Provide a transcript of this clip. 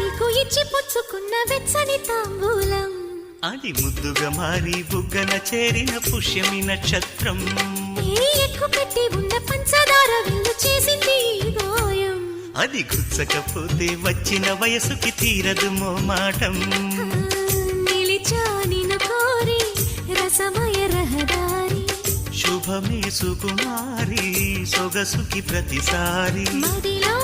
నీకు ఇచ్చి పుచ్చుకున్న వెచ్చని తాంబూలం అది ముద్దుగా మారి బుగ్గన చేరిన పుష్యమి నక్షత్రం ఎక్కు పెట్టి ఉన్న పంచదార విల్లు చేసింది గాయం అది గుచ్చకపోతే వచ్చిన వయసుకి తీరదు మోమాటం నిలిచా నిన్ను కోరి రసమయ రహదారి శుభమే సుకుమారి సొగసుకి ప్రతిసారి మదిలో